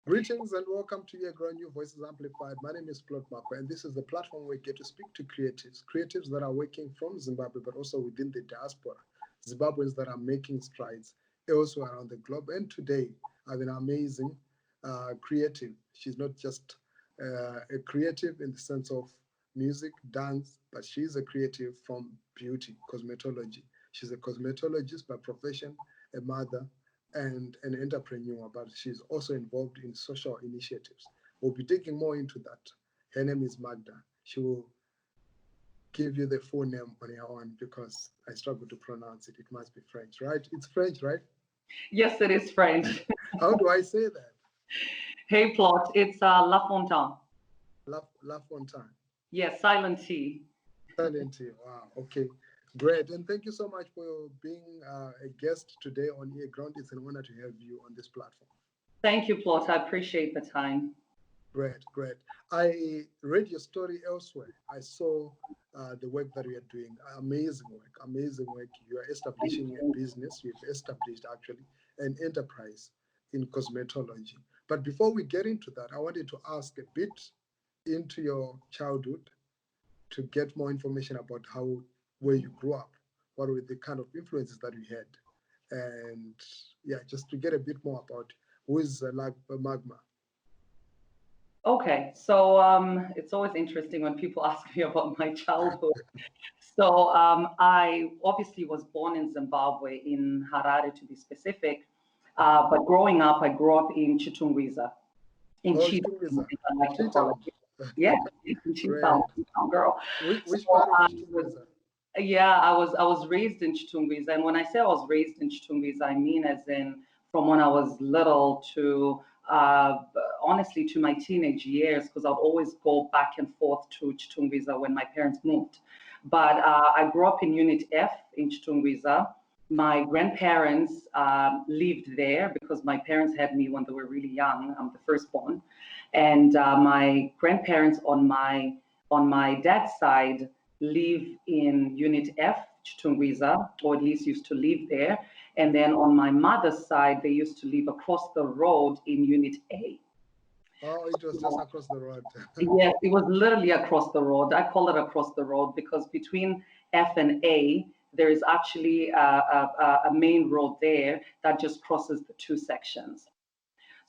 Greetings and welcome to EarGround, New Voices Amplified. My name is Plot Marco, and this is the platform where we get to speak to creatives that are working from Zimbabwe, but also within the diaspora, Zimbabweans that are making strides also around the globe. And today, I have an amazing creative. She's not just a creative in the sense of music, dance, but she's a creative from beauty, cosmetology. She's a cosmetologist by profession, a mother, and an entrepreneur, but she's also involved in social initiatives. We'll be digging more into that. Her name is Magda. She will give you the full name on her own because I struggle to pronounce it. It must be French, right? It's French, right? Yes, it is French. How do I say that? Hey, Plot, it's Lafontant. Lafontant. Yes, silent T. Silent T, wow, okay. Great, and thank you so much for being a guest today on EarGround. It's an honor to have you on this platform. Thank you, Plot. I appreciate the time. Great, great. I read your story elsewhere. I saw the work that you are doing. Amazing work, amazing work. You are establishing a business. You've established actually an enterprise in cosmetology. But before we get into that, I wanted to ask a bit into your childhood to get more information about where you grew up, what were the kind of influences that you had, and yeah, just to get a bit more about who is Magma. Okay, so it's always interesting when people ask me about my childhood. So I obviously was born in Zimbabwe, in Harare to be specific, but growing up, I grew up in Chitungwiza. Chitungwiza. I like to call it. Yeah, in Chittown, girl. Which part of Chitungwiza? Yeah, I was raised in Chitungwiza, and when I say I was raised in Chitungwiza, I mean as in from when I was little to honestly to my teenage years, because I'd always go back and forth to Chitungwiza when my parents moved. But I grew up in Unit F in Chitungwiza. My grandparents lived there because my parents had me when they were really young. I'm the firstborn, and my grandparents on my dad's side live in Unit F, Chitungwiza, or at least used to live there. And then on my mother's side, they used to live across the road in Unit A. Oh, it was just across the road. Yes, it was literally across the road. I call it across the road because between F and A, there is actually a main road there that just crosses the two sections.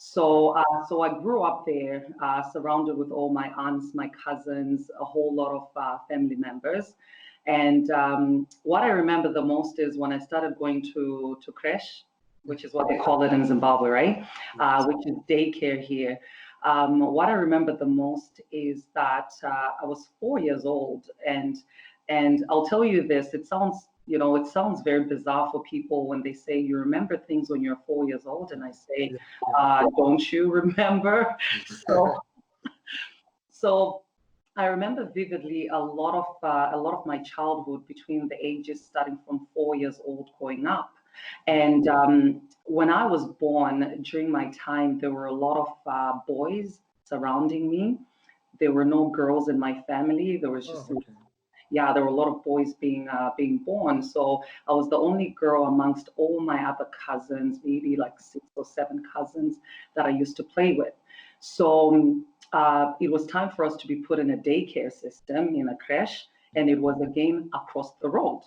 So I grew up there, surrounded with all my aunts, my cousins, a whole lot of family members. And what I remember the most is when I started going to creche, which is what they call it in Zimbabwe, right? Which is daycare here. What I remember the most is that I was 4 years old, and I'll tell you this, it sounds very bizarre for people when they say you remember things when you're 4 years old, and I say, don't you remember? So I remember vividly a lot of my childhood between the ages starting from 4 years old going up. And when I was born, during my time, there were a lot of boys surrounding me. There were no girls in my family. There was just there were a lot of boys being born. So I was the only girl amongst all my other cousins, maybe like 6 or 7 cousins that I used to play with. So it was time for us to be put in a daycare system, in a creche, and it was again across the road.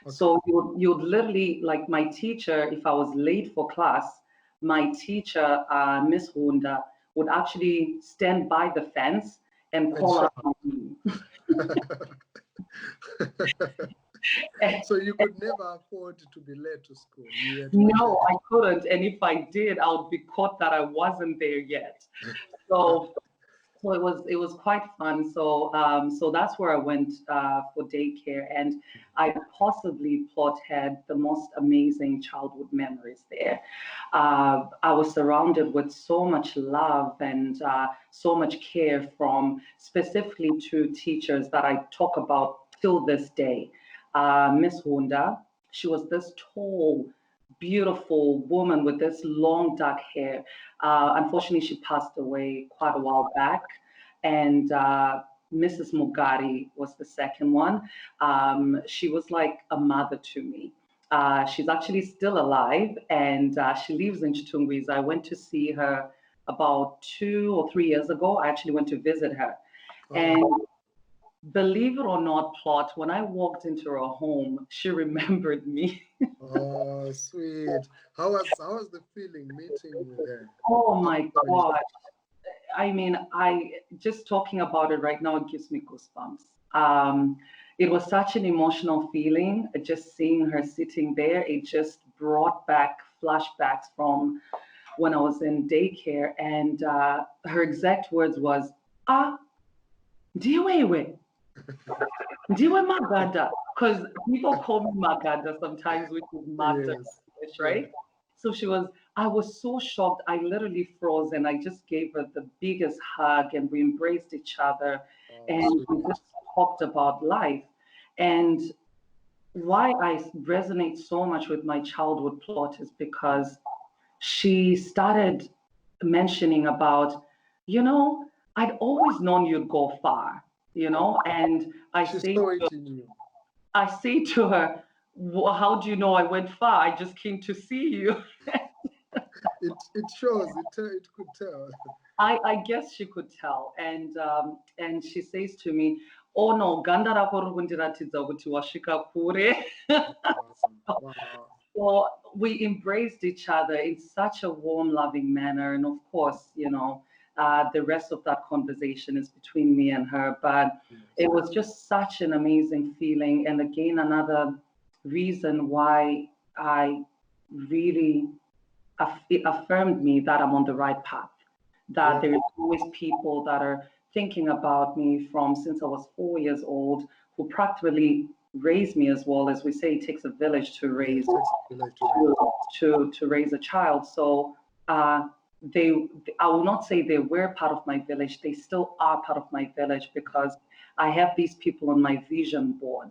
Okay. So you'd literally, like my teacher, if I was late for class, my teacher, Miss Hunda, would actually stand by the fence and call out my name. So you could never afford to be late to school. You had to be No, there. I couldn't. And if I did, I would be caught that I wasn't there yet. So so it was quite fun. So that's where I went for daycare, and I possibly Plot had the most amazing childhood memories there. I was surrounded with so much love and so much care from specifically two teachers that I talk about till this day. Miss Hunda, she was this tall, beautiful woman with this long dark hair. Unfortunately, she passed away quite a while back. And Mrs. Mugari was the second one. She was like a mother to me. She's actually still alive, and she lives in Chitungwiza. I went to see her about 2 or 3 years ago. I actually went to visit her. And believe it or not, Plot, when I walked into her home, she remembered me. Oh, sweet. How was the feeling meeting with her? Oh my God. I mean, I just talking about it right now, it gives me goosebumps. It was such an emotional feeling, just seeing her sitting there. It just brought back flashbacks from when I was in daycare, and her exact words was, "Ah, ndiwewe, ndiwe Magada," because people call me Magada sometimes, which is Magda, Yes. right? So I was so shocked. I literally froze and I just gave her the biggest hug and we embraced each other Oh, and we sweet. just talked about life. And why I resonate so much with my childhood Plot is because she started mentioning about, I'd always known you'd go far, and She saw it in you. I say to her, how do you know I went far? I just came to see you. It shows. It could tell. I guess she could tell, and she says to me, "Oh no, ganda rako riri kundiratidza kuti wasvika kure." Awesome. Wow. So we embraced each other in such a warm, loving manner, and of course, the rest of that conversation is between me and her. But it was just such an amazing feeling, and again, another reason why I really it affirmed me that I'm on the right path, that there's always people that are thinking about me from since I was 4 years old, who practically raised me as well. As we say, it takes a village to raise to raise a child. So they, I will not say they were part of my village. They still are part of my village because I have these people on my vision board,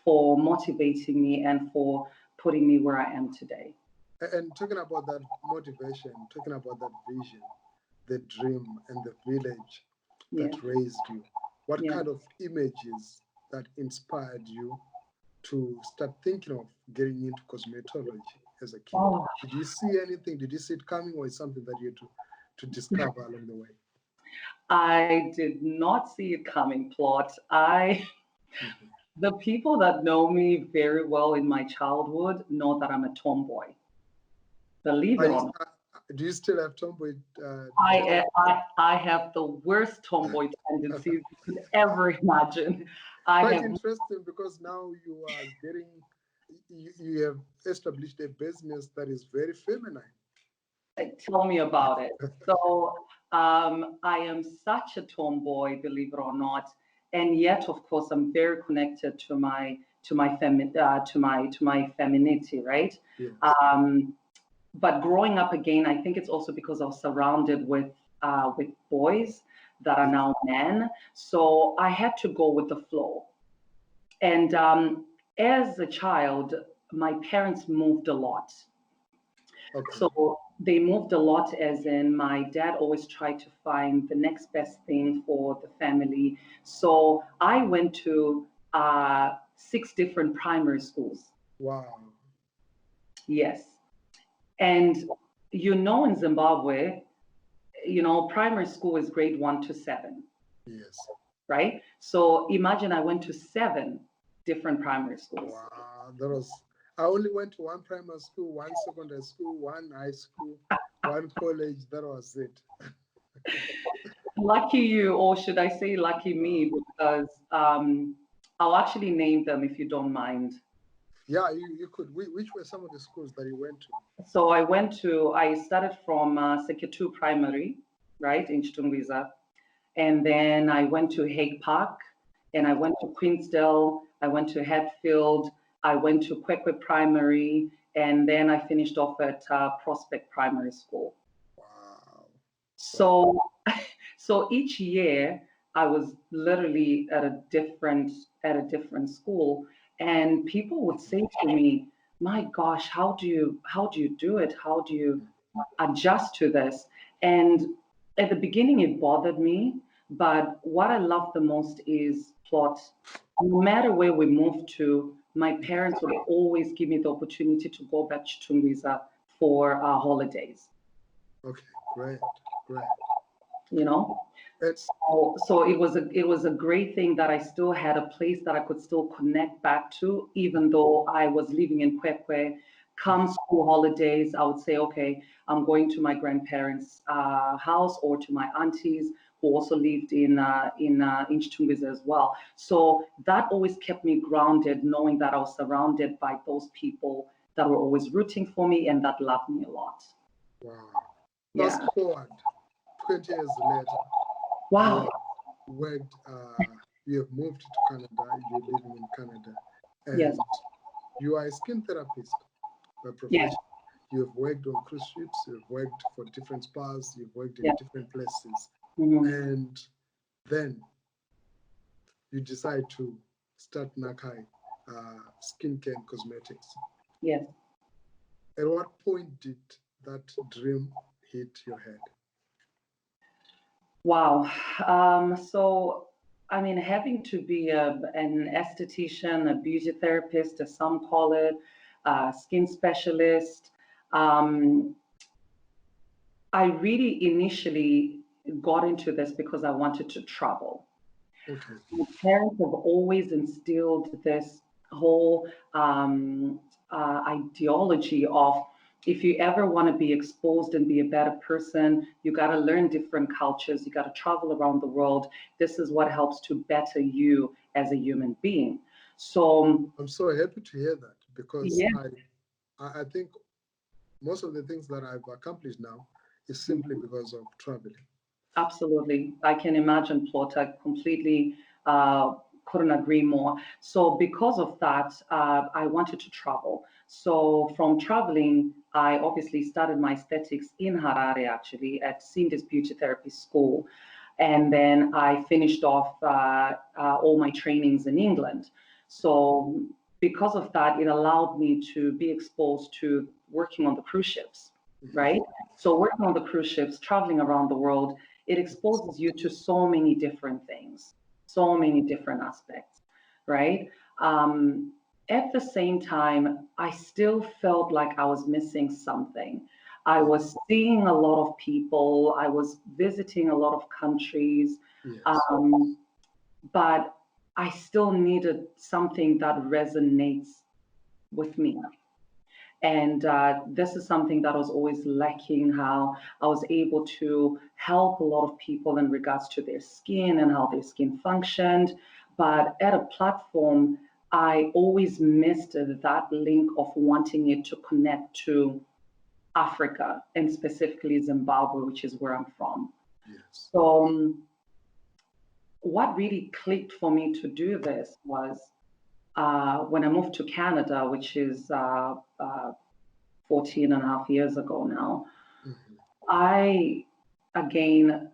for motivating me and for putting me where I am today. And talking about that motivation, talking about that vision, the dream and the village that raised you, what kind of images that inspired you to start thinking of getting into cosmetology as a kid? Did you see anything? Did you see it coming, or is something that you had to discover along the way? I did not see it coming, Plot. The people that know me very well in my childhood know that I'm a tomboy. Believe it or not. Do you still have tomboy? I have the worst tomboy tendencies you could ever imagine. Quite interesting, because now you are you have established a business that is very feminine. Tell me about it. So I am such a tomboy, believe it or not, and yet, of course, I'm very connected to my femininity, right? Yes. But growing up again, I think it's also because I was surrounded with boys that are now men, so I had to go with the flow. And as a child, my parents moved a lot. Okay. So they moved a lot, as in my dad always tried to find the next best thing for the family. So I went to 6 different primary schools. Wow. Yes. And in Zimbabwe, primary school is grade 1 to 7. Yes. Right? So imagine I went to 7 different primary schools. Wow. I only went to 1 primary school, 1 secondary school, 1 high school, 1 college. That was it. Lucky you, or should I say lucky me, because I'll actually name them if you don't mind. Yeah, you could. Which were some of the schools that you went to? So I started from Seke 2 Primary, right, in Chitungwiza. And then I went to Hague Park, and I went to Queensdale, I went to Hatfield, I went to Kwekwe Primary, and then I finished off at Prospect Primary School. Wow. So, so each year I was literally at a different school, and people would say to me, "My gosh, how do you do it? How do you adjust to this?" And at the beginning, it bothered me, but what I love the most is plot. No matter where we moved to, my parents would always give me the opportunity to go back to Tungwiza for holidays. Okay, great. You know, so it was a great thing that I still had a place that I could still connect back to, even though I was living in Kwekwe. Come school holidays, I would say, okay, I'm going to my grandparents' house or to my aunties who also lived in Chitungwiza as well. So that always kept me grounded, knowing that I was surrounded by those people that were always rooting for me and that loved me a lot. Wow. Yeah. Fast forward 20 years later. Wow. You have moved to Canada, you're living in Canada, and Yes. you are a skin therapist by profession. Yes. You've worked on cruise ships, you've worked for different spas, you've worked in Yes. different places, Mhm. and then you decide to start Nakai skincare and cosmetics. Yes. At what point did that dream hit your head? Wow. So, I mean, having to be an esthetician, a beauty therapist, as some call it, a skin specialist, um, I really initially got into this because I wanted to travel. Okay. My parents have always instilled this whole ideology of if you ever want to be exposed and be a better person, you got to learn different cultures, you got to travel around the world. This is what helps to better you as a human being. So I'm so happy to hear that, because yeah, I think most of the things that I've accomplished now is simply because of traveling. absolutely. I can imagine, Plot. I completely couldn't agree more. So, because of that, I wanted to travel. So, from traveling, I obviously started my aesthetics in Harare, actually, at Cindy's Beauty Therapy School. And then I finished off all my trainings in England. So, because of that, it allowed me to be exposed to working on the cruise ships, right? So, working on the cruise ships, traveling around the world, it exposes you to so many different things, so many different aspects, right? At the same time, I still felt like I was missing something. I was seeing a lot of people, I was visiting a lot of countries, Yes. but I still needed something that resonates with me. And this is something that was always lacking, how I was able to help a lot of people in regards to their skin and how their skin functioned. But at a platform, I always missed that link of wanting it to connect to Africa and specifically Zimbabwe, which is where I'm from. Yes. So, what really clicked for me to do this was when I moved to Canada, which is 14 and a half years ago now, Mm-hmm. I again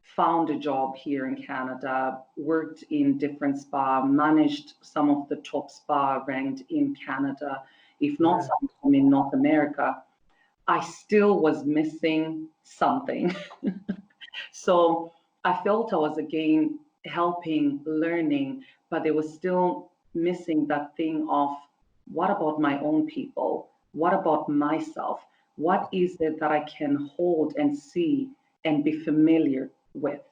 found a job here in Canada, worked in different spa, managed some of the top spa ranked in Canada, if not some of them in North America. I still was missing something. So I felt I was again helping, learning, but there was still missing that thing of what about my own people? What about myself? What is it that I can hold and see and be familiar with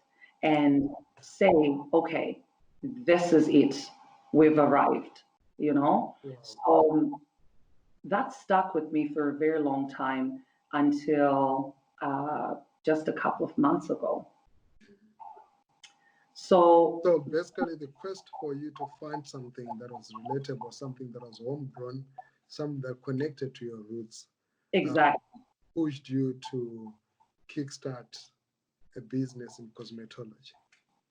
and say, okay, this is it. We've arrived, you know? Wow. So that stuck with me for a very long time until just a couple of months ago. So basically, the quest for you to find something that was relatable, something that was homegrown, something that connected to your roots, exactly. pushed you to kickstart a business in cosmetology.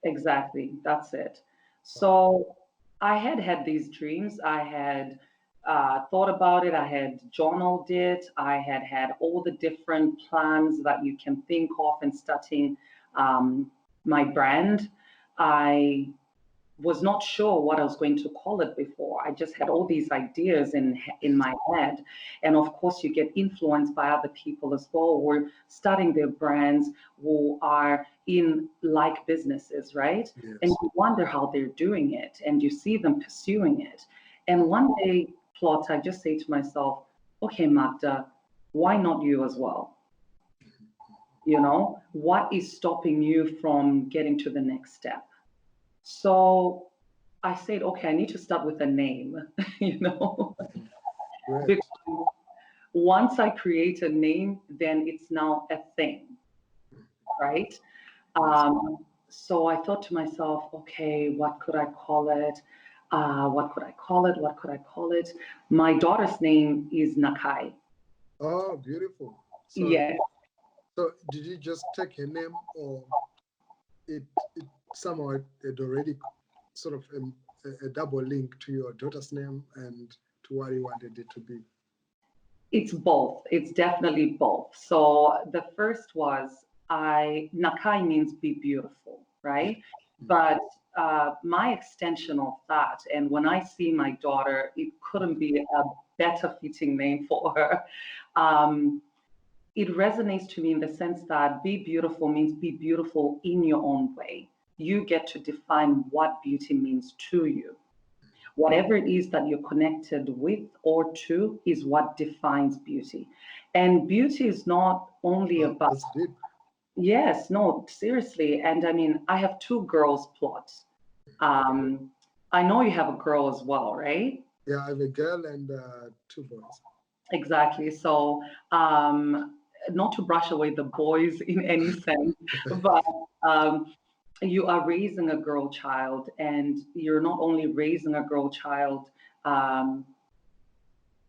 Exactly, that's it. So I had these dreams. I had thought about it. I had journaled it. I had all the different plans that you can think of in starting my brand. I was not sure what I was going to call it before. I just had all these ideas in my head. And of course, you get influenced by other people as well who are starting their brands, who are in like businesses, right? Yes. And you wonder how they're doing it and you see them pursuing it. And one day, Plot, I just say to myself, okay, Magda, why not you as well? You know, what is stopping you from getting to the next step? So I said, okay, I need to start with a name, you know, Great. because once I create a name, then it's now a thing, right? So I thought to myself, okay, what could I call it? What could I call it? What could I call it? My daughter's name is Nakai. Oh, beautiful. Yes. So did you just take her name, or it somehow it already sort of a double link to your daughter's name and to what you wanted it to be? It's both. It's definitely both. So the first was Nakai means be beautiful, right? But my extension of that, and when I see my daughter, it couldn't be a better fitting name for her. It resonates to me in the sense that be beautiful means be beautiful in your own way. You get to define what beauty means to you. Whatever it is that you're connected with or to is what defines beauty. And beauty is not only about, That's deep. yes, no, seriously. And I mean, I have two girls plots. I know you have a girl as well, right? Yeah, I have a girl and two boys. Exactly. So, not to brush away the boys in any sense, but you are raising a girl child, and you're not only raising a girl child um,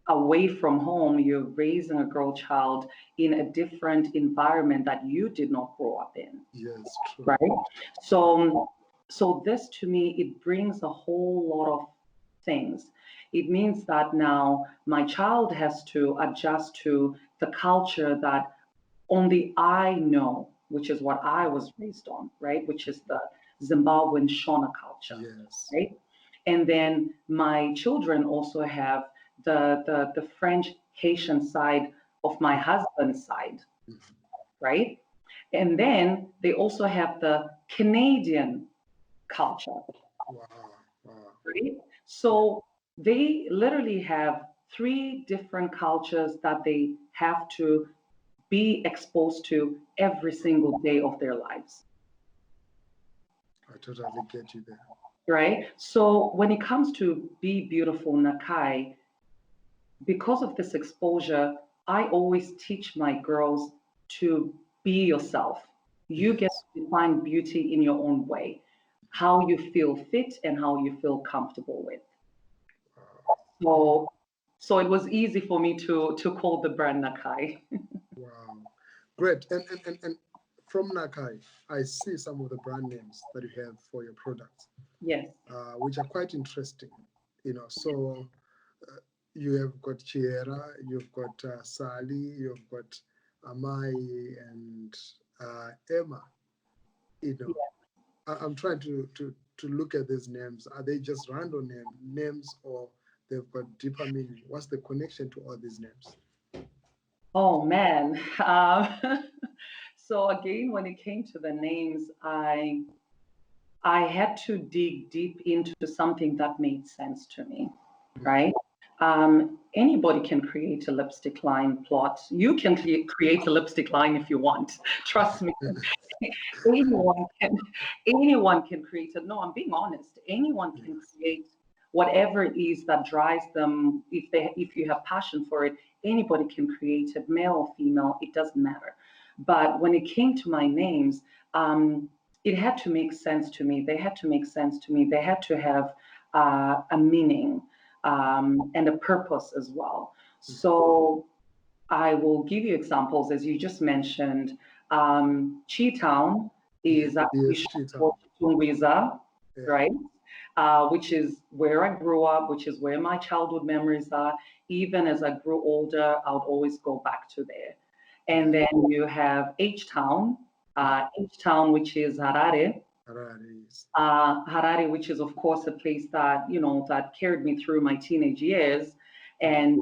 away from home, you're raising a girl child in a different environment that you did not grow up in. Yes, true. Right? So this to me, it brings a whole lot of things. It means that now my child has to adjust to the culture that only I know, which is what I was raised on, right? Which is the Zimbabwean Shona culture, Yes. right? And then my children also have the French Haitian side of my husband's side, right? And then they also have the Canadian culture, Wow. Wow. right? So they literally have three different cultures that they have to be exposed to every single day of their lives. I totally get you there. Right? So when it comes to Be Beautiful Nakai, because of this exposure, I always teach my girls to be yourself. You get to define beauty in your own way, how you feel fit and how you feel comfortable with. So it was easy for me to call the brand Nakai. Wow. Great. And from Nakai, I see some of the brand names that you have for your products, Yes. which are quite interesting. So you have got Chiera, you've got Sally, you've got Amai, and Emma. I'm trying to look at these names. Are they just random names, or they've got deeper meaning? What's the connection to all these names? Oh man. So again, when it came to the names, I had to dig deep into something that made sense to me, right? Anybody can create a lipstick line plot. You can create a lipstick line if you want. Trust me. anyone can anyone can create it. No, I'm being honest. Anyone can create whatever it is that drives them. If you have passion for it, anybody can create it, male or female, it doesn't matter. But when it came to my names, it had to make sense to me. They had to make sense to me. They had to have a meaning and a purpose as well. So I will give you examples, as you just mentioned. Chi Town is actually Yes, short Cheetah. for Tungwiza, Yeah. right? Which is where I grew up, which is where my childhood memories are. Even as I grew older, I would always go back to there. And then you have H Town, which is Harare. Harare. Harare, which is of course a place that that carried me through my teenage years, and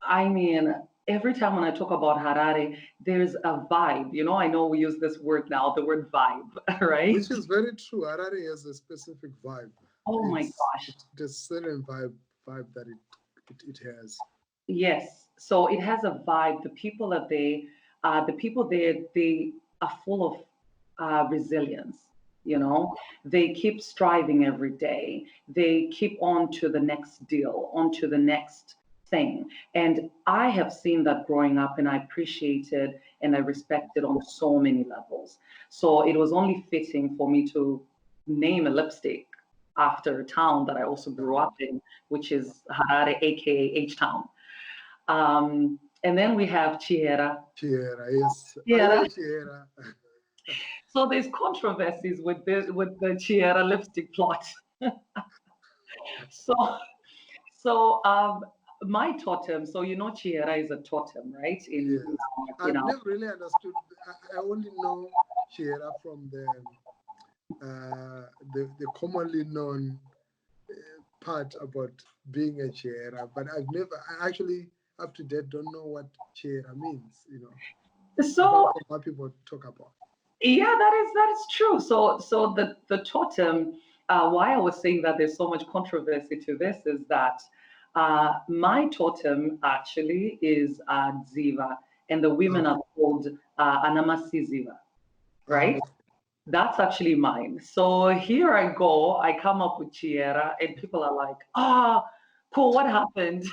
I mean, every time when I talk about Harare, there's a vibe. I know we use this word now, the word vibe, right? Which is very true. Harare has a specific vibe. Oh my It's gosh. the certain vibe that it has. Yes. So it has a vibe. The people there, they are full of resilience. They keep striving every day. They keep on to the next deal, on to the next thing. And I have seen that growing up, and I appreciate it and I respect it on so many levels. So it was only fitting for me to name a lipstick after a town that I also grew up in, which is Harare, aka H Town. And then we have Chiera. Chiera, yes. Oh, Chiera. yeah, Chiera. So there's controversies with the Chiera lipstick plot. So my totem. So Chiera is a totem, right? In Yes. in I've our never really understood. I only know Chiera from the commonly known part about being a Chiera, but I actually up to date don't know what Chiera means, apart so from what people talk about. yeah, that is true. So the totem. Why I was saying that there's so much controversy to this is that my totem actually is Ziva, and the women are called Anamasi Ziva, right? Okay. That's actually mine. So here I go. I come up with Chiera, and people are like, cool, what happened?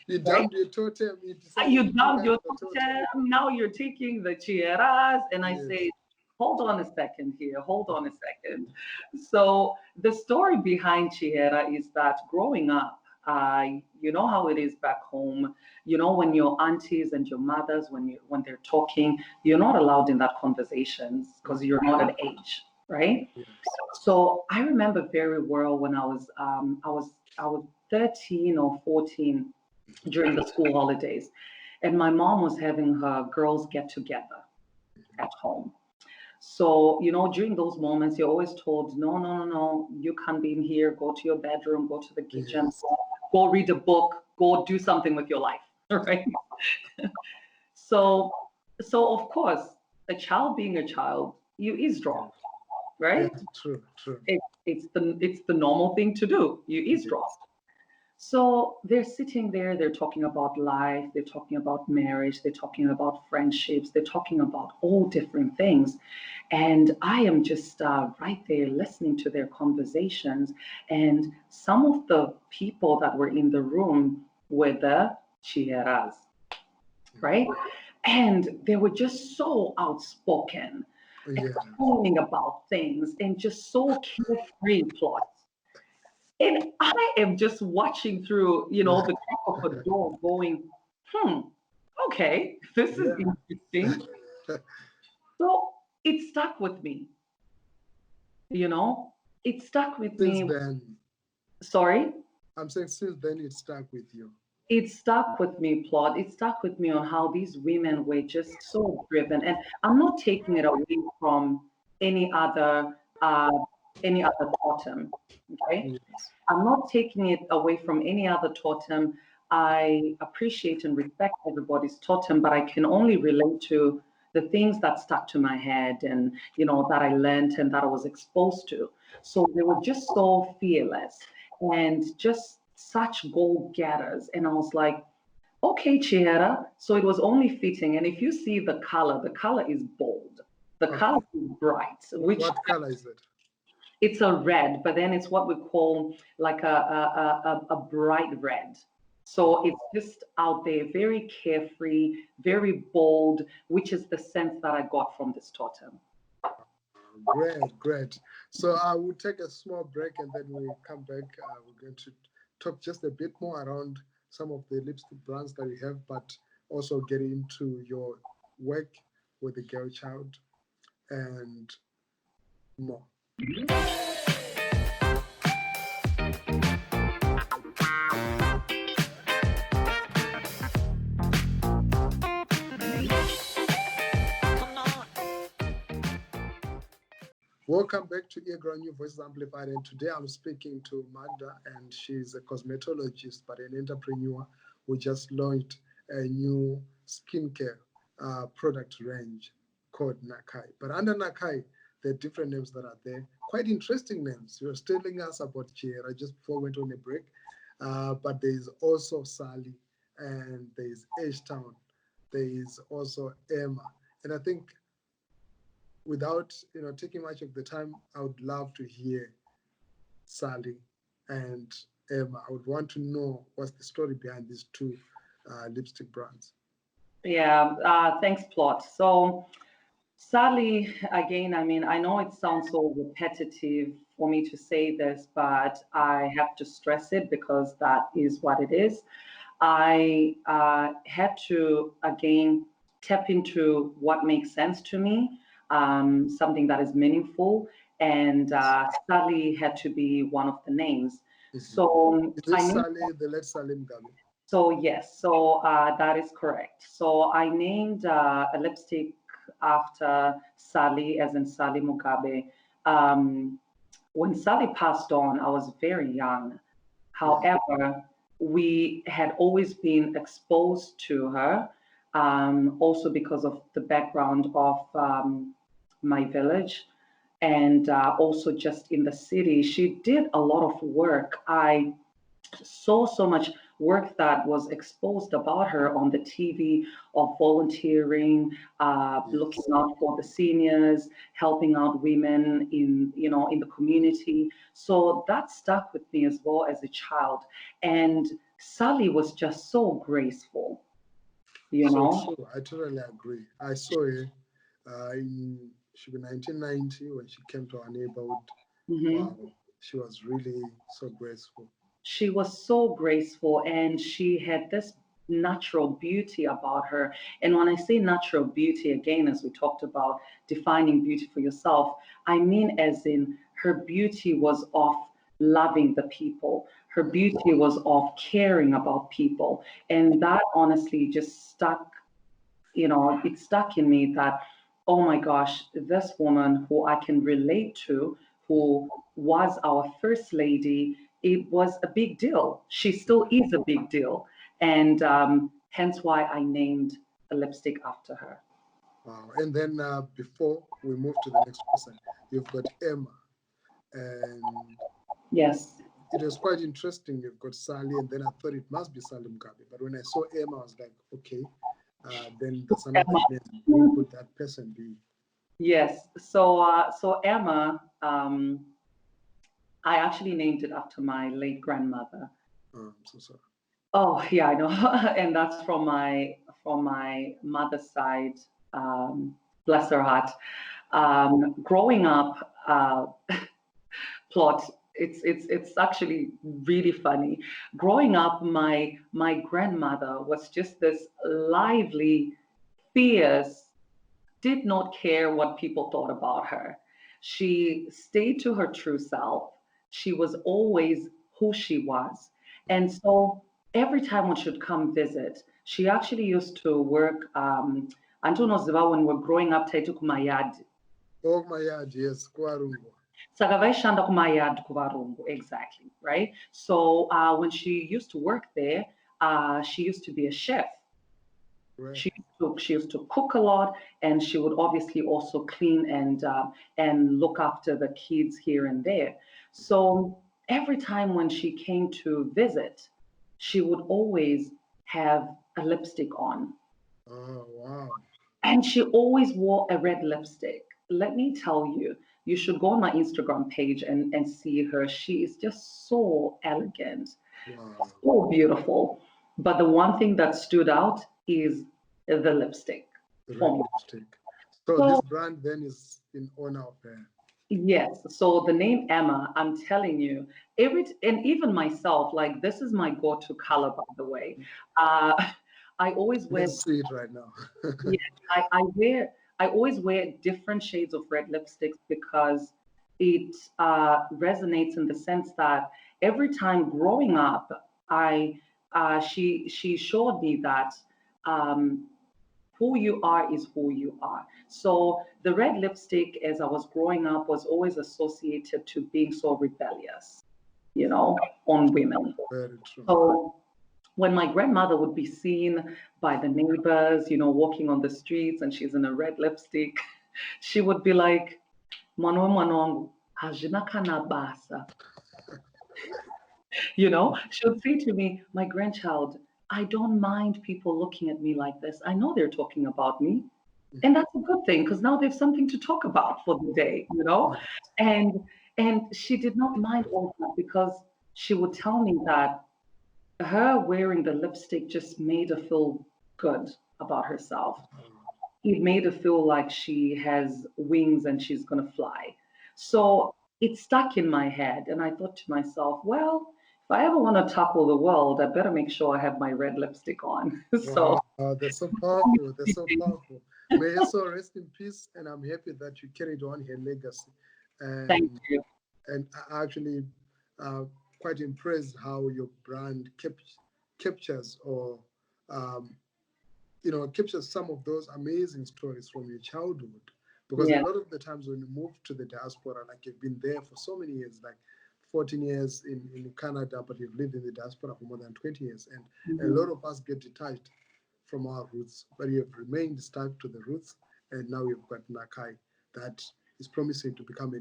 You Right? dumped your totem, you decided You to pick dumped up your the totem. totem, now you're taking the Chieras. And I Yes. say, hold on a second here, hold on a second. So the story behind Chiera is that growing up, you know how it is back home. When your aunties and your mothers, when they're talking, you're not allowed in that conversations because you're not at age, right? Yes. So I remember very well when I was 13 or 14 during the school holidays, and my mom was having her girls get together at home. So, during those moments, you're always told, no, no, no, no, you can't be in here. Go to your bedroom, go to the kitchen, Yes. go read a book, go do something with your life, right? So, so of course, a child being a child, you Yes. eavesdrop, Yeah, right? true, true. It's the normal thing to do. You Yes. eavesdrop. So they're sitting there, they're talking about life, they're talking about marriage, they're talking about friendships, they're talking about all different things. And I am just right there listening to their conversations. And some of the people that were in the room were the chieras, right? And they were just so outspoken, Yeah. explaining about things, and just so carefree plots. And I am just watching through, the crack of a door going, hmm, okay, this is Yeah. interesting. So it stuck with me, you know, it stuck with Since me. then, Sorry, I'm saying since then it stuck with you. it stuck with me, Plot. It stuck with me on how these women were just so driven. And I'm not taking it away from any other uh, any other totem. Okay. Yes. I'm not taking it away from any other totem. I appreciate and respect everybody's totem, but I can only relate to the things that stuck to my head and that I learned and that I was exposed to. So they were just so fearless and just such goal getters. And I was like, okay, Chiera. So it was only fitting. And if you see the color is bold. The Okay. color is bright, which What color is it? it's a red, but then it's what we call like a bright red. So it's just out there, very carefree, very bold, which is the sense that I got from this totem. Great, great. So I will take a small break and then we come back. We're going to talk just a bit more around some of the lipstick brands that you have, but also get into your work with the girl child and more. Welcome back to EarGround New Voices Amplified, and today I'm speaking to Magda, and she's a cosmetologist but an entrepreneur who just launched a new skincare product range called Nakai. But under Nakai, there are different names that are there, quite interesting names. You were telling us about Chiera just before we went on a break, but there is also Sally, and there is H-Town, there is also Emma, and I think without taking much of the time, I would love to hear Sally and Emma. I would want to know what's the story behind these two lipstick brands. Yeah, thanks, Plot. So Sally, again, I mean, I know it sounds so repetitive for me to say this, but I have to stress it because that is what it is. I had to, again, tap into what makes sense to me, something that is meaningful, and Sally had to be one of the names. Mm-hmm. So is this Sally, the late Sally Mugabe? So yes, so that is correct. So I named a lipstick after Sally, as in Sally Mugabe. When Sally passed on, I was very young. However, we had always been exposed to her, also because of the background of my village, and also just in the city. She did a lot of work. I saw so much work that was exposed about her on the TV, of volunteering, looking out for the seniors, helping out women in the community. So that stuck with me as well as a child. And Sally was just so graceful, So I totally agree. I saw her in 1990 when she came to our neighborhood. Mm-hmm. Wow, she was really so graceful. She was so graceful, and she had this natural beauty about her. And when I say natural beauty, again, as we talked about defining beauty for yourself, I mean as in her beauty was of loving the people. Her beauty was of caring about people. And that honestly just stuck, it stuck in me that, oh my gosh, this woman who I can relate to, who was our first lady, it was a big deal. She still is a big deal. And hence why I named a lipstick after her. Wow. And then before we move to the next person, you've got Emma. And yes, it was quite interesting. You've got Sally, and then I thought it must be Sally Mugabe. But when I saw Emma, I was like, okay, then there's another name. Who could that person be? Yes. So Emma, I actually named it after my late grandmother. Oh, I'm so sorry. Oh yeah, I know, and that's from my mother's side. Bless her heart. Growing up, Plot. It's actually really funny. Growing up, my grandmother was just this lively, fierce, did not care what people thought about her. She stayed to her true self. She was always who she was. And so every time when she'd come visit, she actually used to work. Antono Ziva, when we were growing up, Taitu Kumayad. Oh, Mayad, yes, Kwarungo. Sagavaishanda Kumayad Kuvarungu, exactly, right? So when she used to work there, she used to be a chef. Right. She used to cook a lot, and she would obviously also clean and look after the kids here and there. So every time when she came to visit, she would always have a lipstick on. Oh, wow. And she always wore a red lipstick. Let me tell you, you should go on my Instagram page and see her. She is just so elegant, wow. So beautiful. But the one thing that stood out is the lipstick. The red formula. lipstick. So this brand then is in honor of her. Yes. So the name Emma, I'm telling you, and even myself, like this is my go-to color, by the way. I always wear. Let's see it right now. Yeah, I always wear different shades of red lipsticks because it resonates in the sense that every time growing up, she showed me that who you are is who you are. So the red lipstick, as I was growing up, was always associated to being so rebellious, on women. Very true. So when my grandmother would be seen by the neighbors, walking on the streets and she's in a red lipstick, she would be like, "Mano mano, hajina kana basa." She would say to me, "My grandchild, I don't mind people looking at me like this. I know they're talking about me. And that's a good thing because now there's something to talk about for the day, And she did not mind all that because she would tell me that her wearing the lipstick just made her feel good about herself. It made her feel like she has wings and she's going to fly. So it stuck in my head. And I thought to myself, well, if I ever want to tackle the world, I better make sure I have my red lipstick on. So that's so powerful. That's so powerful. May her soul rest in peace. And I'm happy that you carried on her legacy. Thank you. And I actually quite impressed how your brand captures or captures some of those amazing stories from your childhood. Because a lot of the times when you move to the diaspora, like you've been there for so many years, like 14 years in Canada, but you've lived in the diaspora for more than 20 years. And a lot of us get detached from our roots, but you have remained stuck to the roots. And now you've got Nakai that is promising to become a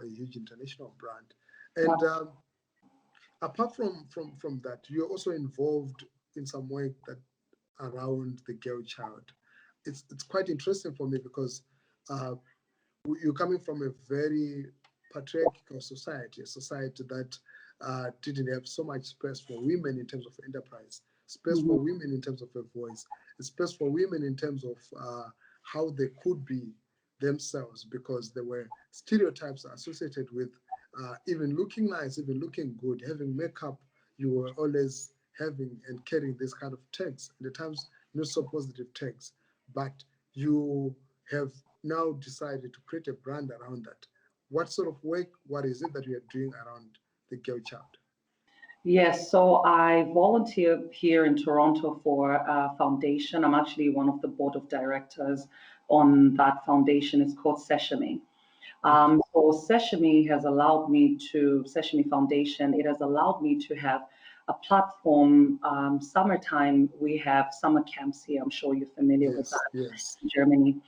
huge international brand. And apart from that, you're also involved in some way that around the girl child. It's quite interesting for me because you're coming from a very patriarchal society, a society that didn't have so much space for women in terms of enterprise, space for women in terms of a voice, a space for women in terms of how they could be themselves, because there were stereotypes associated with even looking nice, even looking good, having makeup. You were always having and carrying this kind of tags, and at times not so positive tags, but you have now decided to create a brand around that. What sort of work, what is it that you are doing around the girl child? Yes, so I volunteer here in Toronto for a foundation. I'm actually one of the board of directors on that foundation. It's called Sesame. So Sesame Foundation, it has allowed me to have a platform. Summertime, we have summer camps here. I'm sure you're familiar with that. Yes. In Germany.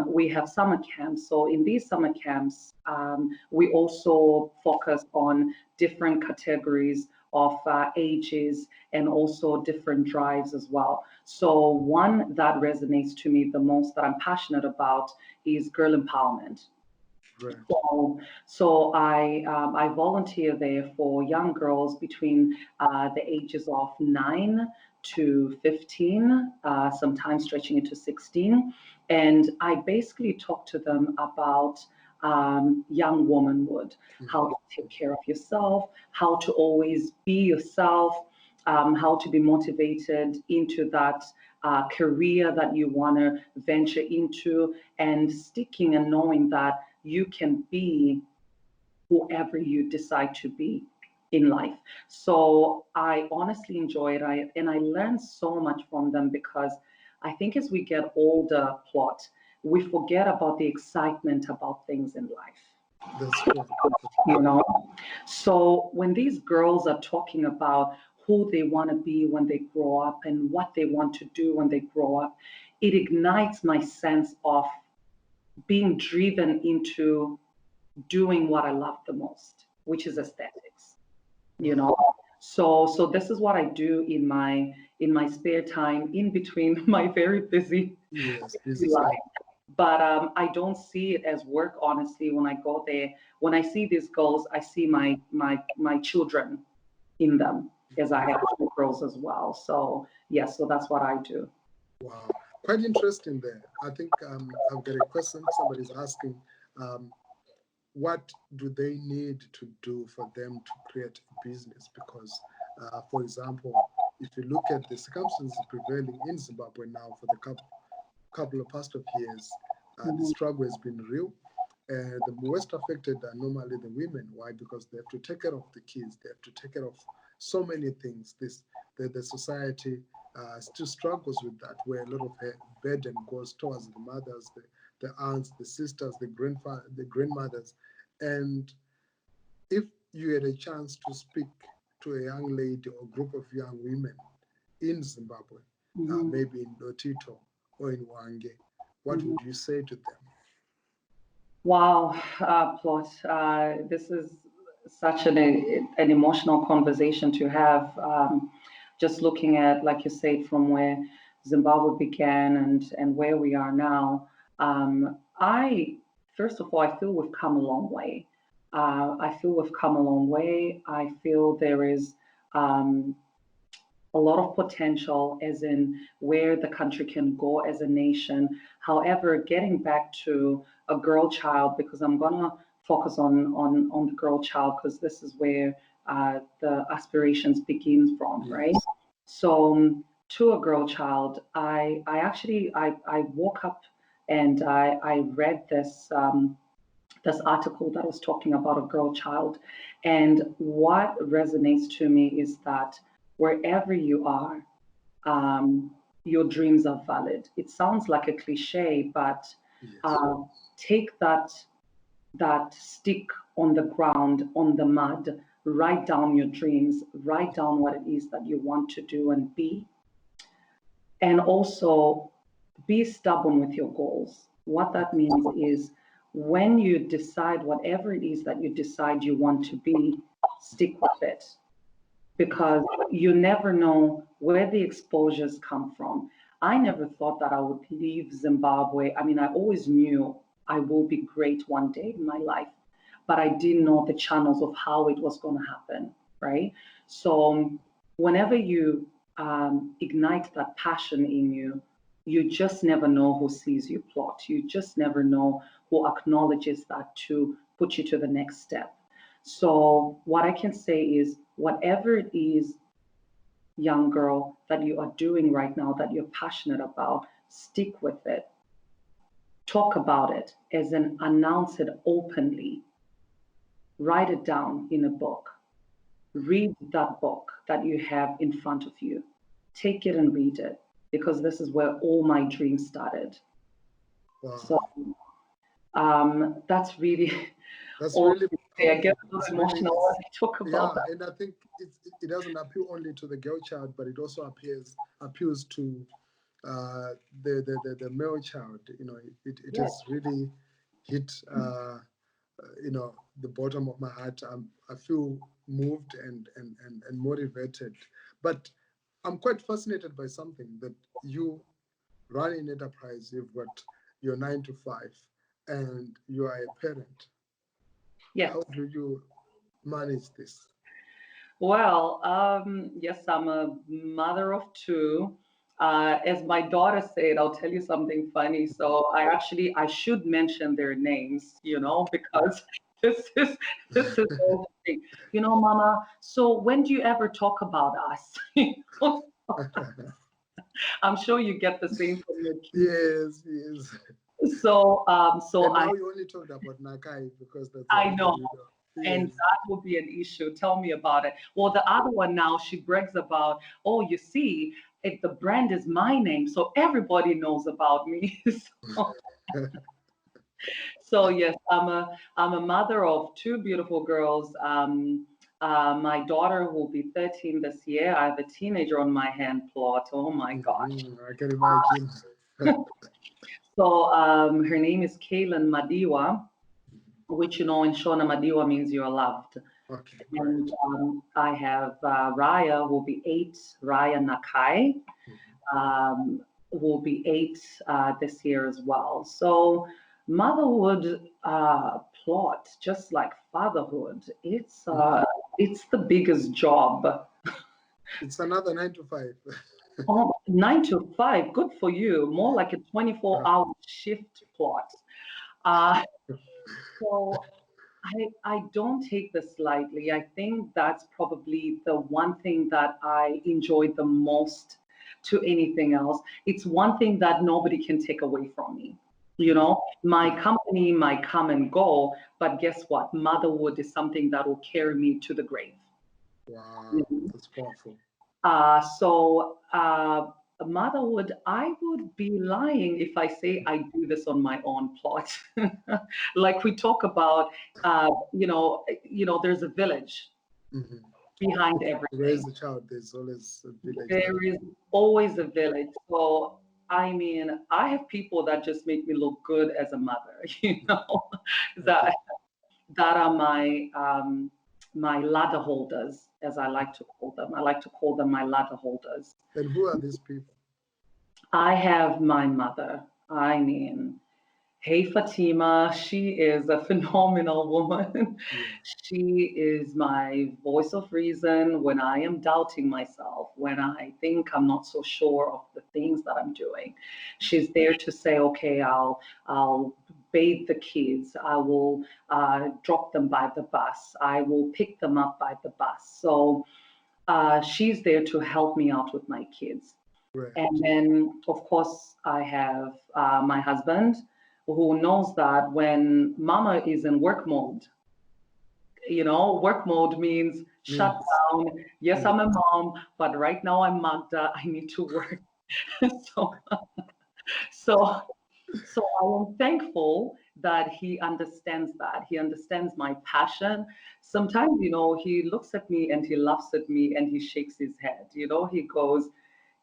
We have summer camps. So in these summer camps, we also focus on different categories of ages and also different drives as well. So one that resonates to me the most, that I'm passionate about, is girl empowerment. Right. So I volunteer there for young girls between the ages of 9 to 15, sometimes stretching into 16. And I basically talk to them about young womanhood, how to take care of yourself, how to always be yourself, how to be motivated into that career that you want to venture into, and sticking and knowing that you can be whoever you decide to be in life. So I honestly enjoy it. And I learn so much from them, because I think as we get older, Plot, we forget about the excitement about things in life. That's true. So when these girls are talking about who they want to be when they grow up and what they want to do when they grow up, it ignites my sense of being driven into doing what I love the most, which is aesthetics. So this is what I do in my spare time, in between my very busy life. But I don't see it as work, honestly. When I go there, when I see these girls, I see my children in them. as I have two girls as well. So yes, so that's what I do. Wow, quite interesting there. I think I've got a question. Somebody's asking, what do they need to do for them to create a business? Because, for example, if you look at the circumstances prevailing in Zimbabwe now for the couple of past of years, the struggle has been real. And the most affected are normally the women. Why? Because they have to take care of the kids. They have to take care of so many things. The society still struggles with that, where a lot of burden goes towards the mothers, the aunts, the sisters, the grandmothers. And if you had a chance to speak to a young lady or group of young women in Zimbabwe, maybe in Lotito or in Wange, what would you say to them? Wow, Plot. This is such an emotional conversation to have. Just looking at, like you said, from where Zimbabwe began and where we are now. First of all, I feel we've come a long way. I feel we've come a long way. I feel there is a lot of potential as in where the country can go as a nation. However, getting back to a girl child, because I'm gonna focus on the girl child because this is where the aspirations begin from, right? So to a girl child, I woke up and I read this this article that was talking about a girl child, and what resonates to me is that wherever you are, your dreams are valid. It sounds like a cliche, but take that stick on the ground, on the mud, write down your dreams, write down what it is that you want to do and be. And also be stubborn with your goals. What that means is when you decide whatever it is that you decide you want to be, stick with it. Because you never know where the exposures come from. I never thought that I would leave Zimbabwe. I mean, I always knew I will be great one day in my life, but I didn't know the channels of how it was going to happen, right? So whenever you ignite that passion in you, you just never know who sees you plot. You just never know who acknowledges that to put you to the next step. So what I can say is whatever it is, young girl, that you are doing right now, that you're passionate about, stick with it. Talk about it, as in announce it openly. Write it down in a book. Read that book that you have in front of you. Take it and read it, because this is where all my dreams started. Wow. So that's really really I get a little emotional when I talk about that. And I think it doesn't appeal only to the girl child, but it also appeals to the male child. You know, it has really hit the bottom of my heart. I feel moved and motivated. But I'm quite fascinated by something that you run an enterprise. You've got your 9 to 5, and you are a parent. Yes. How do you manage this? Well, yes, I'm a mother of 2. As my daughter said, I'll tell you something funny. So I should mention their names, because this is the thing. Mama, so when do you ever talk about us? I'm sure you get the same from your kids. Yes. So and now you only talked about Nakai because that's I know. And that will be an issue. Tell me about it. Well, the other one now, she brags about, oh, you see, the brand is my name, so everybody knows about me. So yes, I'm a mother of 2 beautiful girls. My daughter will be 13 this year. I have a teenager on my hand, Plot. Oh my gosh. I can imagine. So her name is Kaylin Madiwa, which, in Shona, Madiwa means you're loved. Okay. And I have Raya, who will be 8, Raya Nakai, who will be 8 this year as well. So motherhood Plot, just like fatherhood, it's the biggest job It's another 9 to 5. Oh, 9 to 5, good for you. More like a 24-hour shift plot. Uh, so I don't take this lightly. I think that's probably the one thing that I enjoy the most to anything else. It's one thing that nobody can take away from me. You know, my company might come and go, but guess what? Motherhood is something that will carry me to the grave. Wow, that's powerful. Motherhood, I would be lying if I say I do this on my own plot. Like we talk about, there's a village Mm-hmm. behind To raise everything. a child, there's always a village There that. is always a village. So, I mean, I have people that just make me look good as a mother, Okay. that that are my ladder holders, as I like to call them. I like to call them my ladder holders. And who are these people? I have my mother. I mean, hey Fatima, she is a phenomenal woman. Yeah. She is my voice of reason when I am doubting myself, when I think I'm not so sure of the things that I'm doing. She's there to say, okay, I'll bathe the kids. I will drop them by the bus. I will pick them up by the bus. So she's there to help me out with my kids. Right. And then, of course, I have my husband who knows that when mama is in work mode, work mode means shut Means. down. Yes, Yeah. I'm a mom, but right now I'm Magda. I need to work. so, so, so I am thankful that he understands that. He understands my passion. Sometimes, he looks at me and he laughs at me and he shakes his head. He goes,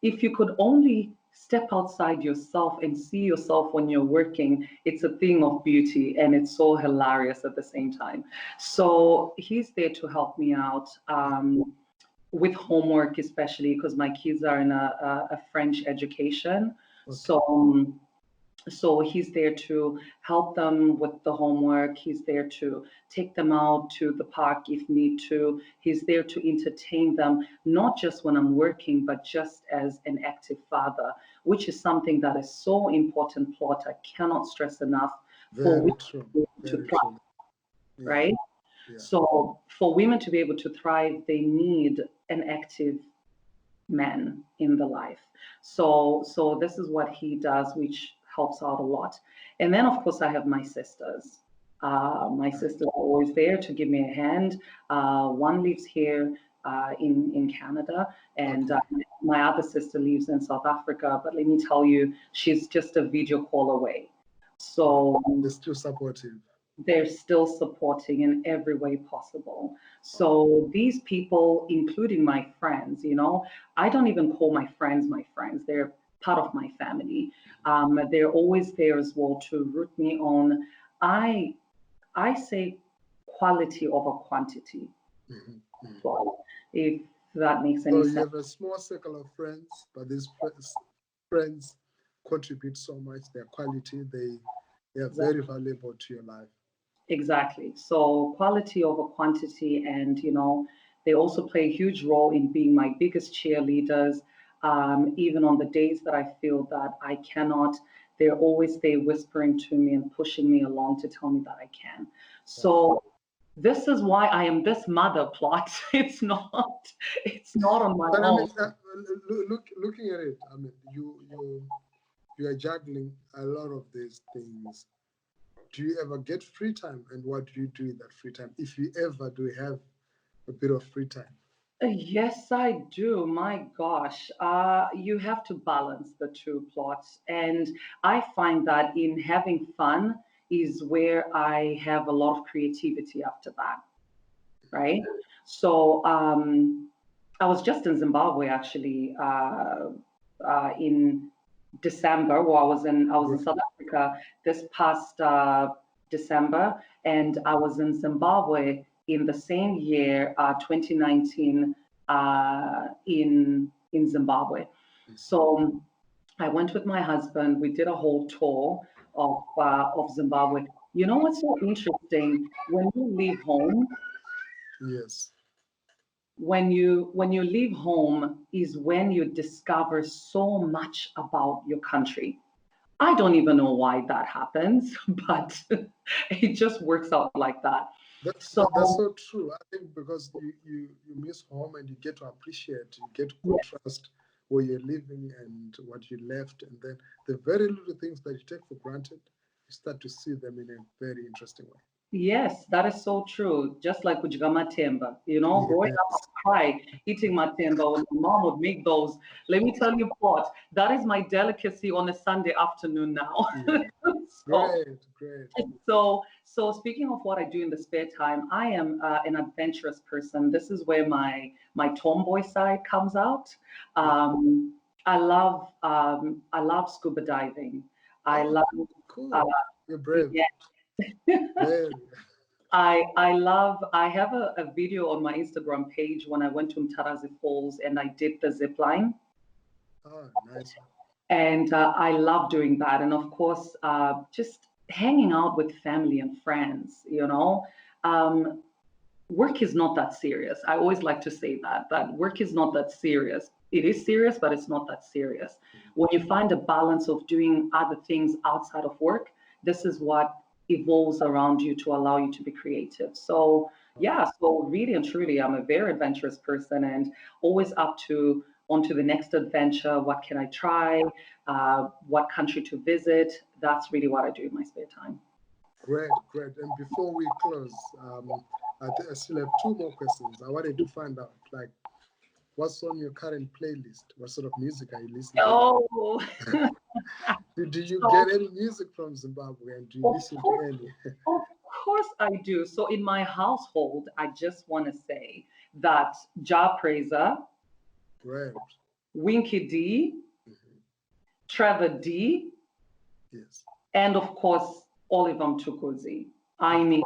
if you could only step outside yourself and see yourself when you're working, it's a thing of beauty and it's so hilarious at the same time. So he's there to help me out with homework, especially because my kids are in a French education. Okay. So he's there to help them with the homework. He's there to take them out to the park if need to. He's there to entertain them, not just when I'm working, but just as an active father, which is something that is so important, plot. I cannot stress enough for Very women true. to Very thrive, true. Yeah. right? Yeah. So for women to be able to thrive, they need an active man in the life. So this is what he does, which helps out a lot. And then of course I have my sisters. My sisters are always there to give me a hand. One lives here in Canada, and Okay. my other sister lives in South Africa. But let me tell you, she's just a video call away. So They're still supportive. they're still supporting in every way possible. So these people, including my friends, I don't even call my friends my friends. They're part of my family. They're always there as well to root me on. I I say quality over quantity. Mm-hmm. Mm-hmm. So if that makes So any you sense. have a small circle of friends, but these friends contribute so much. Their quality, they are very valuable to your life. Exactly. So quality over quantity, and they also play a huge role in being my biggest cheerleaders. Even on the days that I feel that I cannot, they're always there whispering to me and pushing me along to tell me that I can. So this is why I am this mother plot. It's not on my But I own. mean, looking at it, I mean, you are juggling a lot of these things. Do you ever get free time, and what do you do in that free time, if you ever do have a bit of free time? Yes, I do. My gosh, you have to balance the two plots. And I find that in having fun is where I have a lot of creativity after that, right? So I was just in Zimbabwe actually in December. Well, I was in Right. South Africa this past December, and I was in Zimbabwe in the same year, 2019, in Zimbabwe. So I went with my husband. We did a whole tour of Zimbabwe. You know what's so interesting? When you leave home, Yes. when you leave home is when you discover so much about your country. I don't even know why that happens, but it just works out like that. So That's so true. I think because you miss home and you get to appreciate, you get to yeah. contrast where you're living and what you left, and then the very little things that you take for granted, you start to see them in a very interesting way. Yes, that is so true. Just like with matemba, growing up, I Yes, cry eating matemba when my mom would make those. Let me tell you what, that is my delicacy on a Sunday afternoon now. yeah. so, Great, great. so speaking of what I do in the spare time, I am an adventurous person. This is where my tomboy side comes out. Yeah. Um, I love scuba diving. I Oh, love uh, cool. You're brave. yeah. Very. I have a video on my Instagram page when I went to Mtarazi Falls and I did the zip line. Oh, nice. And I love doing that. And of course, just hanging out with family and friends. Um, Work is not that serious. I always like to say that work is not that serious. It is serious, but it's not that serious. When you find a balance of doing other things outside of work, this is what evolves around you to allow you to be creative. So yeah, so really and truly, I'm a very adventurous person and always up to onto the next adventure. What can I try? What country to visit? That's really what I do in my spare time. Great, great. And before we close, I still have two more questions. I wanted to find out, like, what's on your current playlist? What sort of music are you listening Oh, to? Do you so get any music from Zimbabwe and do you of listen to course, any? of course I do. So in my household, I just want to say that Ja Praiser, Great. Winky D, Mhm. Trevor D, Yes. and of course, Oliver Mtukudzi. I Oh, mean,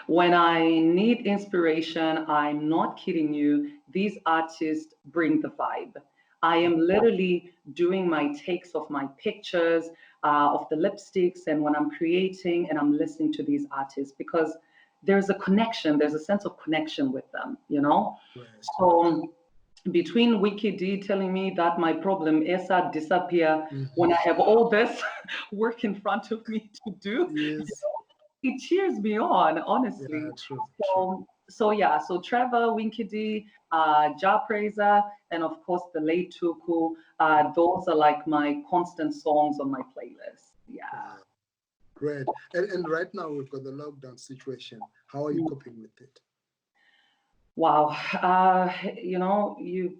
when I need inspiration, I'm not kidding you, these artists bring the vibe. I am literally doing my takes of my pictures, of the lipsticks, and when I'm creating and I'm listening to these artists because there's a connection, there's a sense of connection with them. great. So between Wiki D telling me that my problem ESA disappear when I Hmm. have all this work in front of me to do, Yes. it cheers me on, honestly. Yeah, true, true. So yeah, so Trevor, Winky D, Ja Praiser, and of course the late Tuku. Those are like my constant songs on my playlist. Yeah. Wow. Great. And right now we've got the lockdown situation. How are you coping with it? Wow.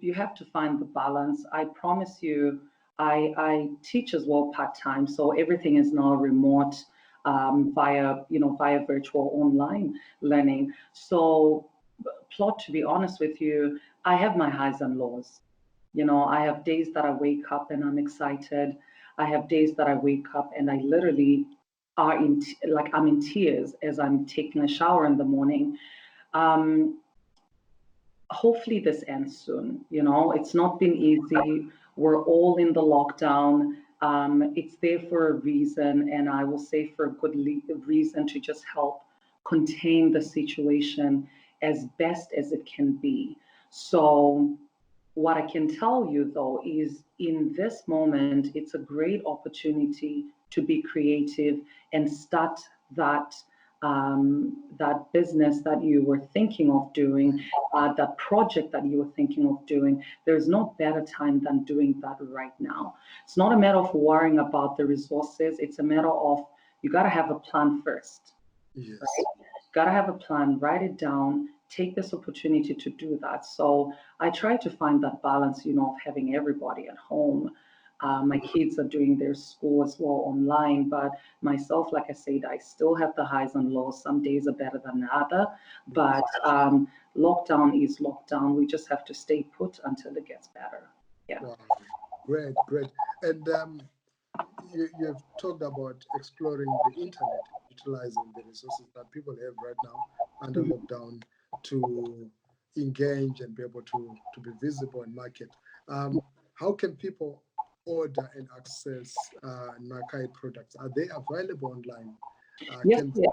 You have to find the balance. I promise you, I teach as well part-time, so everything is now remote, via virtual online learning. So, plot, to be honest with you, I have my highs and lows. I have days that I wake up and I'm excited. I have days that I wake up and I literally like I'm in tears as I'm taking a shower in the morning. Um, Hopefully this ends soon. It's not been easy. We're all in the lockdown. It's there for a reason, and I will say for a good reason to just help contain the situation as best as it can be. So, what I can tell you though is in this moment, it's a great opportunity to be creative and start that business that you were thinking of doing, that project that you were thinking of doing. There's no better time than doing that right now. It's not a matter of worrying about the resources. It's a matter of you got to have a plan first, Yes. right? Got to have a plan, write it down, take this opportunity to do that. So I try to find that balance, of having everybody at home. My kids are doing their school as well online, but myself, like I said, I still have the highs and lows. Some days are better than the other, but lockdown is lockdown. We just have to stay put until it gets better. Yeah. Wow. Great, great. And you've talked about exploring the internet, utilizing the resources that people have right now under Mhm. lockdown to engage and be able to be visible in market. How can people order and access Nakai products? Are they available online? Yes, Can yeah.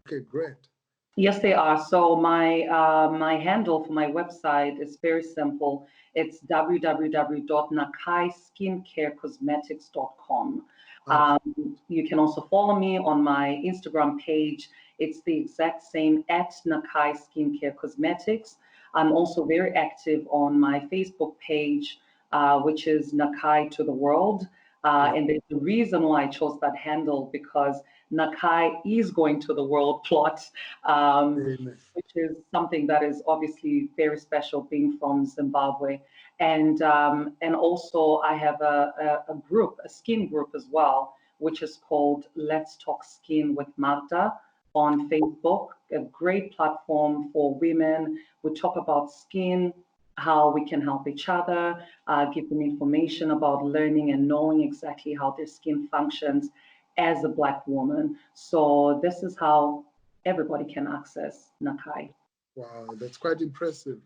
Okay, great. Yes, they are. So my handle for my website is very simple. It's www.nakaiskincarecosmetics.com. Uh, You can also follow me on my Instagram page. It's the exact same at Nakai Skincare Cosmetics. I'm also very active on my Facebook page, which is Nakai to the World. yeah, And there's a reason why I chose that handle because Nakai is going to the world plot, amen. which is something that is obviously very special being from Zimbabwe. And also I have a group, a skin group as well, which is called Let's Talk Skin with Magda on Facebook, a great platform for women. We talk about skin, how we can help each other, give them information about learning and knowing exactly how their skin functions as a Black woman. So this is how everybody can access Nakai. Wow, that's quite impressive.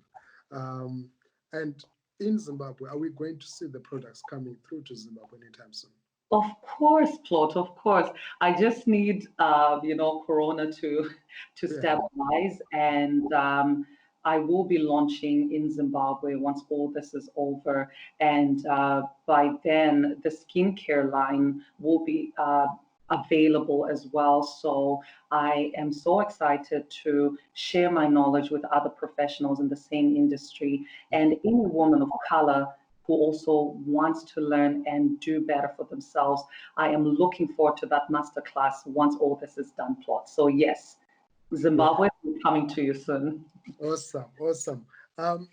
Um, and in Zimbabwe, are we going to see the products coming through to Zimbabwe anytime soon? Of course, Plot, of course. I just need, Corona to Yeah, stabilize, and I will be launching in Zimbabwe once all this is over. And by then, the skincare line will be available as well. So I am so excited to share my knowledge with other professionals in the same industry and any woman of color who also wants to learn and do better for themselves. I am looking forward to that masterclass once all this is done, Plot. So yes, wow, Zimbabwe is coming to you soon. awesome, awesome. The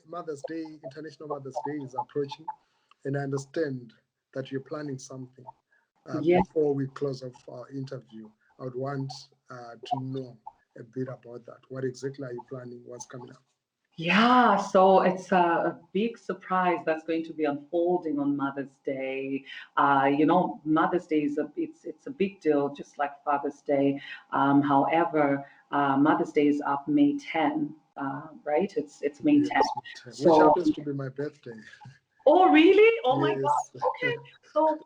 Mother's Day, International Mother's Day is approaching, and I understand that you're planning something. Yes. Before we close off our interview, I would want to know a bit about that. What exactly are you planning? What's coming up? Yeah, so it's a big surprise that's going to be unfolding on Mother's Day. Mother's Day is it's a big deal, just like Father's Day. However, Mother's Day is up May 10, right? It's May 10. Yes, which So happens to be my birthday. oh, really? Oh my Yes, gosh. Okay. So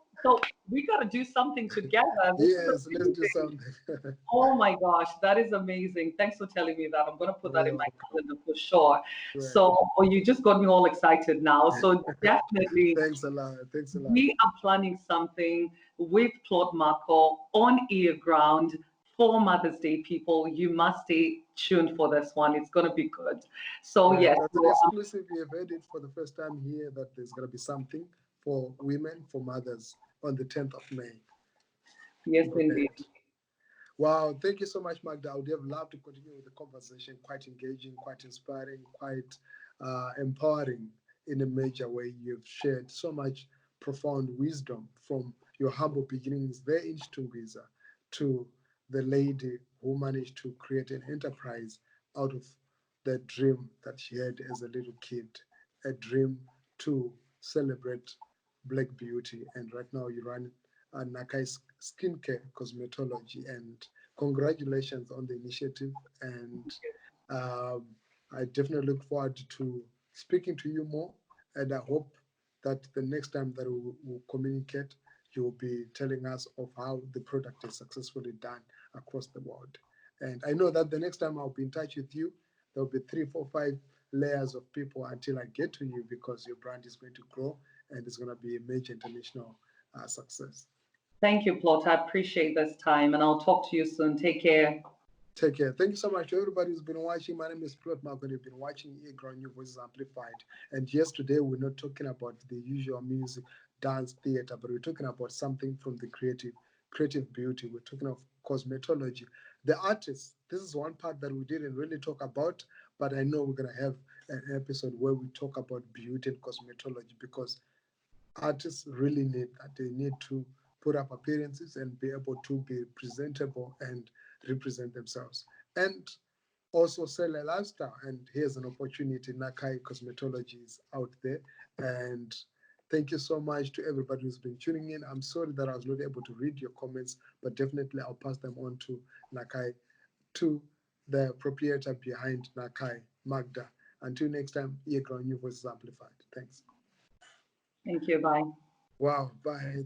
we got to do something together. This is yes, let's do amazing. something. Oh my gosh, that is amazing. Thanks for telling me that. I'm going to put that in You're my welcome. calendar for sure. Right. So, oh, you just got me all excited now. So, definitely, Thanks a lot. Thanks a lot. we are planning something with Claude Marco on EarGround for Mother's Day, people. You must stay tuned for this one. It's going to be good. So, Right. yes, As an exclusive, we have heard it for the first time here that there's going to be something for women, for mothers on the 10th of May. yes, Go indeed. ahead. Wow, thank you so much, Magda. I would have loved to continue with the conversation. Quite engaging, quite inspiring, quite empowering in a major way. You've shared so much profound wisdom from your humble beginnings there in Chitungwiza to the lady who managed to create an enterprise out of the dream that she had as a little kid, a dream to celebrate Black beauty. And right now you run Nakai Skincare Cosmetology. And congratulations on the initiative. And um, I definitely look forward to speaking to you more. And I hope that the next time that we'll communicate, you'll be telling us of how the product is successfully done across the world. And I know that the next time I'll be in touch with you, there'll be 3, 4, 5 layers of people until I get to you because your brand is going to grow and it's going to be a major international success. Thank you, Plot. I appreciate this time, and I'll talk to you soon. Take care. Take care. Thank you so much to everybody who's been watching. My name is Plot Mark, and you've been watching EarGround New Voices Amplified. And yes, today we're not talking about the usual music, dance, theater, but we're talking about something from the creative beauty. We're talking of cosmetology. The artists, this is one part that we didn't really talk about, but I know we're going to have an episode where we talk about beauty and cosmetology because artists really need that. They need to put up appearances and be able to be presentable and represent themselves. And also sell a lifestyle. And here's an opportunity. Nakai Cosmetology is out there. And thank you so much to everybody who's been tuning in. I'm sorry that I was not able to read your comments, but definitely I'll pass them on to Nakai, to the proprietor behind Nakai, Magda. Until next time, EarGround New Voices Amplified. Thanks. Thank you. Bye. Wow. Bye.